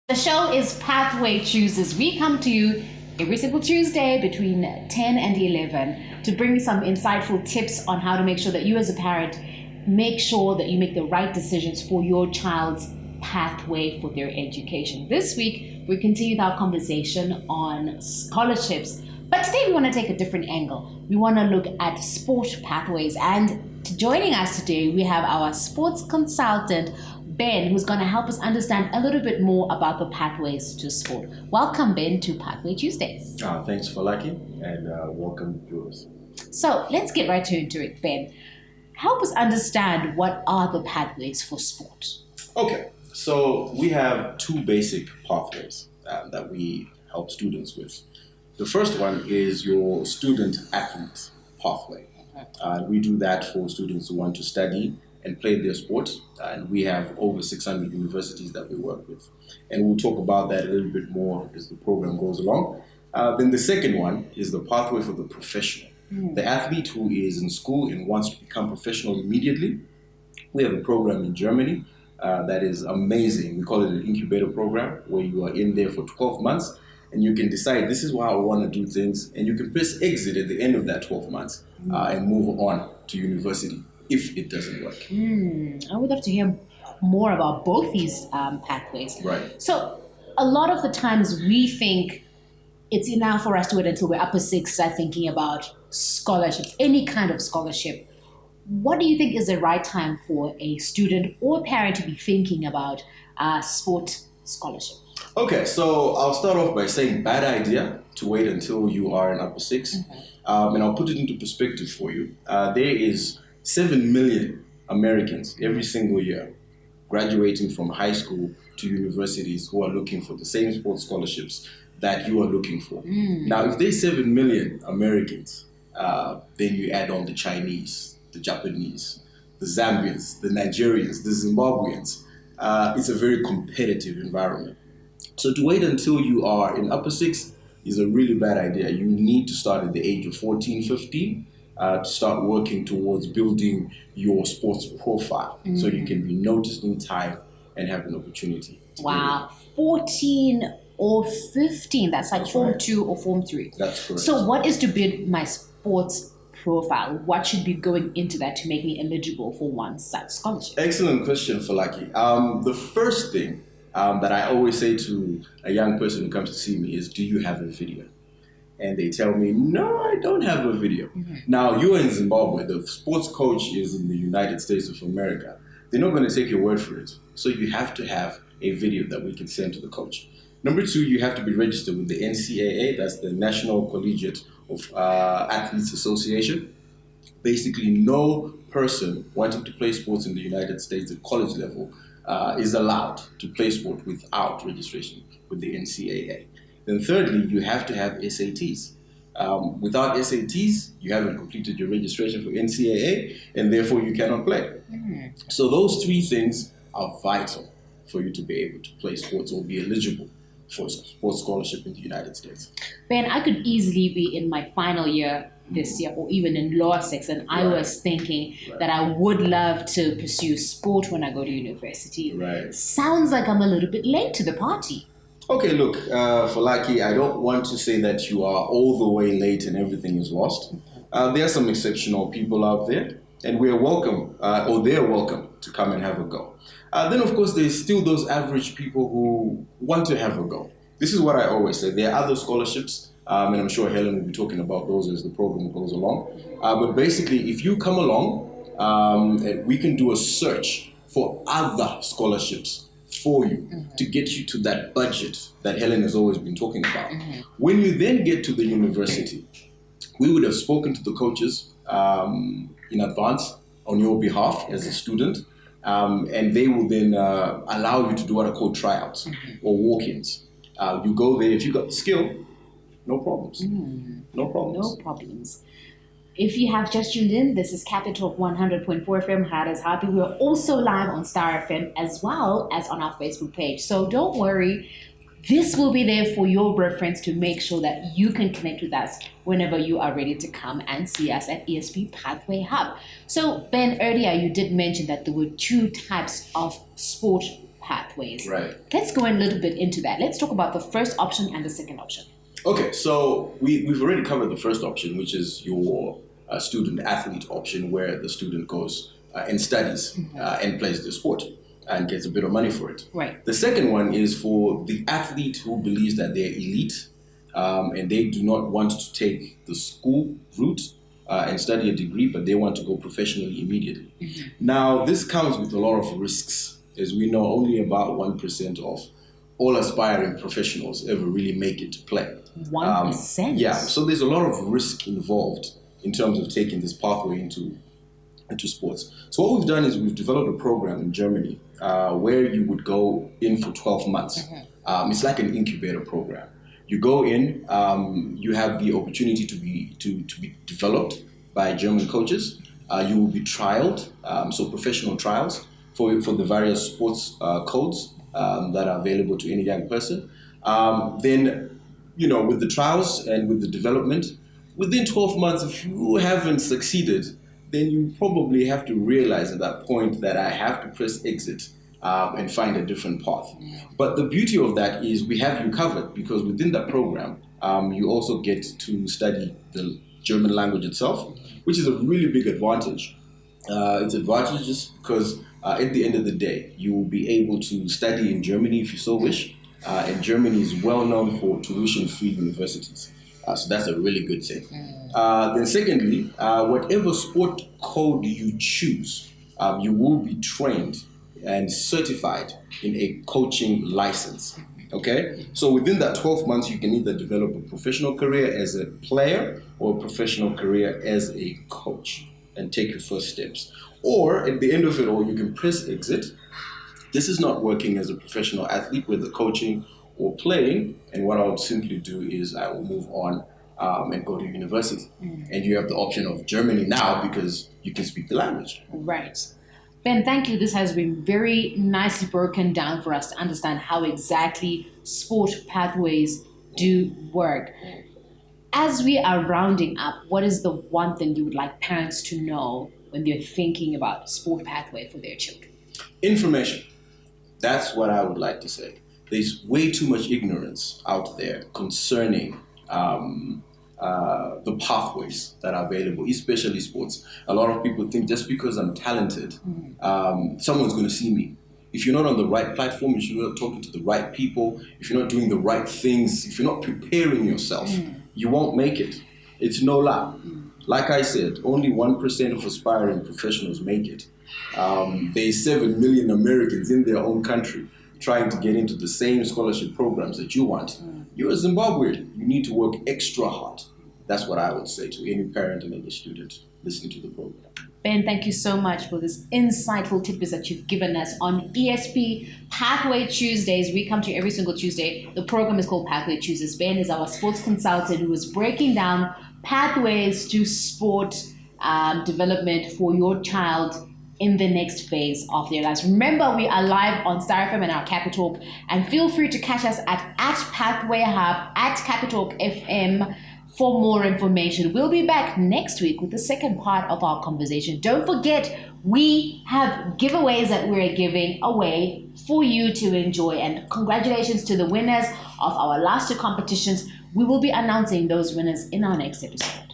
The show is Pathway Tuesdays. We come to you every single Tuesday between 10 and 11 to bring some insightful tips on how to make sure that you as a parent make sure that you make the right decisions for your child's pathway for their education. This week, we continue with our conversation on scholarships, but today we want to take a different angle. We want to look at sport pathways, and joining us today, we have our sports consultant, Ben, who's going to help us understand a little bit more about the pathways to sport. Welcome, Ben, to Pathway Tuesdays. Thanks for liking, and welcome, viewers. So let's get right into it, Ben. Help us understand what are the pathways for sport. Okay, so we have two basic pathways that we help students with. The first one is your student-athlete pathway. We do that for students who want to study and play their sport, and we have over 600 universities that we work with. And we'll talk about that a little bit more as the program goes along. Then the second one is the pathway for the professional. The athlete who is in school and wants to become professional immediately. We have a program in Germany that is amazing. We call it an incubator program, where you are in there for 12 months and you can decide this is how I want to do things, and you can press exit at the end of that 12 months and move on to university if it doesn't work. I would love to hear more about both these pathways. Right. So a lot of the times we think it's enough for us to wait until we're upper six, start thinking about scholarship, any kind of scholarship. What do you think is the right time for a student or parent to be thinking about sport scholarship? Okay, so I'll start off by saying bad idea to wait until you are in upper six. And I'll put it into perspective for you. There is 7 million Americans every single year graduating from high school to universities who are looking for the same sports scholarships that you are looking for. Now, if there's 7 million Americans, then you add on the Chinese, the Japanese, the Zambians, the Nigerians, the Zimbabweans. It's a very competitive environment. So to wait until you are in upper six is a really bad idea. You need to start at the age of 14, 15 to start working towards building your sports profile so you can be noticed in time and have an opportunity. Wow, 14 or 15, that's like Form 2 or Form 3. That's correct. So what is to build my sports profile? What should be going into that to make me eligible for one such scholarship? Excellent question, Falaki. The first thing that I always say to a young person who comes to see me is, do you have a video? And they tell me, no, I don't have a video. Now, you're in Zimbabwe. The sports coach is in the United States of America. They're not going to take your word for it. So you have to have a video that we can send to the coach. Number two, you have to be registered with the NCAA. That's the National Collegiate of Athletes Association. Basically, no person wanting to play sports in the United States at college level is allowed to play sport without registration with the NCAA. Then thirdly, you have to have SATs. Without SATs, you haven't completed your registration for NCAA, and therefore you cannot play. So those three things are vital for you to be able to play sports or be eligible for a sports scholarship in the United States. Ben, I could easily be in my final year this year or even in lower six, and I was thinking that I would love to pursue sport when I go to university. Sounds like I'm a little bit late to the party. Okay, look, Falaki, I don't want to say that you are all the way late and everything is lost. There are some exceptional people out there, and we are welcome, or they're welcome to come and have a go. Then, of course, there's still those average people who want to have a go. This is what I always say. There are other scholarships, and I'm sure Helen will be talking about those as the program goes along. But basically, if you come along, and we can do a search for other scholarships for you to get you to that budget that Helen has always been talking about. When you then get to the university, we would have spoken to the coaches in advance on your behalf as a student, and they will then allow you to do what are called tryouts or walk-ins. You go there, if you got the skill, no problems. No problems. No problems. If you have just tuned in, this is Capital 100.4 FM, Hard as Happy. We're also live on Star FM as well as on our Facebook page. So don't worry, this will be there for your reference to make sure that you can connect with us whenever you are ready to come and see us at ESP Pathway Hub. So Ben, earlier you did mention that there were two types of sport pathways. Right. Let's go a little bit into that. Let's talk about the first option and the second option. Okay, so we've already covered the first option, which is your student-athlete option, where the student goes and studies and plays the sport and gets a bit of money for it. Right. The second one is for the athlete who believes that they're elite and they do not want to take the school route and study a degree, but they want to go professionally immediately. Now, this comes with a lot of risks. As we know, only about 1% of all aspiring professionals ever really make it to play. 1%? Yeah, so there's a lot of risk involved in terms of taking this pathway into sports. So what we've done is we've developed a program in Germany where you would go in for 12 months. It's like an incubator program. You go in, you have the opportunity to be developed by German coaches. You will be trialed, so professional trials for the various sports codes that are available to any young person. Then, with the trials and with the development, within 12 months, if you haven't succeeded, then you probably have to realize at that point that I have to press exit and find a different path. But the beauty of that is we have you covered, because within that program, you also get to study the German language itself, which is a really big advantage. It's advantageous because at the end of the day, you will be able to study in Germany if you so wish. And Germany is well known for tuition-free universities. So that's a really good thing. Then secondly, whatever sport code you choose, you will be trained and certified in a coaching license. Okay? So within that 12 months, you can either develop a professional career as a player or a professional career as a coach and take your first steps. Or at the end of it all, you can press exit. This is not working as a professional athlete, whether coaching or playing, and what I would simply do is I will move on and go to university. And you have the option of Germany now because you can speak the language. Right. Ben, thank you. This has been very nicely broken down for us to understand how exactly sport pathways do work. As we are rounding up, what is the one thing you would like parents to know when they're thinking about sport pathway for their children? Information. That's what I would like to say. There's way too much ignorance out there concerning the pathways that are available, especially sports. A lot of people think just because I'm talented, someone's going to see me. If you're not on the right platform, if you're not talking to the right people, if you're not doing the right things, if you're not preparing yourself, you won't make it. It's no lie. Like I said, only 1% of aspiring professionals make it. There's 7 million Americans in their own country trying to get into the same scholarship programs that you want. You're a Zimbabwean. You need to work extra hard. That's what I would say to any parent and any student listening to the program. Ben, thank you so much for this insightful tidbits that you've given us on ESP Pathway Tuesdays. We come to you every single Tuesday. The program is called Pathway Tuesdays. Ben is our sports consultant who is breaking down pathways to sport development for your child in the next phase of their lives. Remember, we are live on Star FM and our Capital, and feel free to catch us at Pathway Hub, at Capital FM for more information. We'll be back next week with the second part of our conversation. Don't forget, we have giveaways that we're giving away for you to enjoy, and congratulations to the winners of our last two competitions. We will be announcing those winners in our next episode.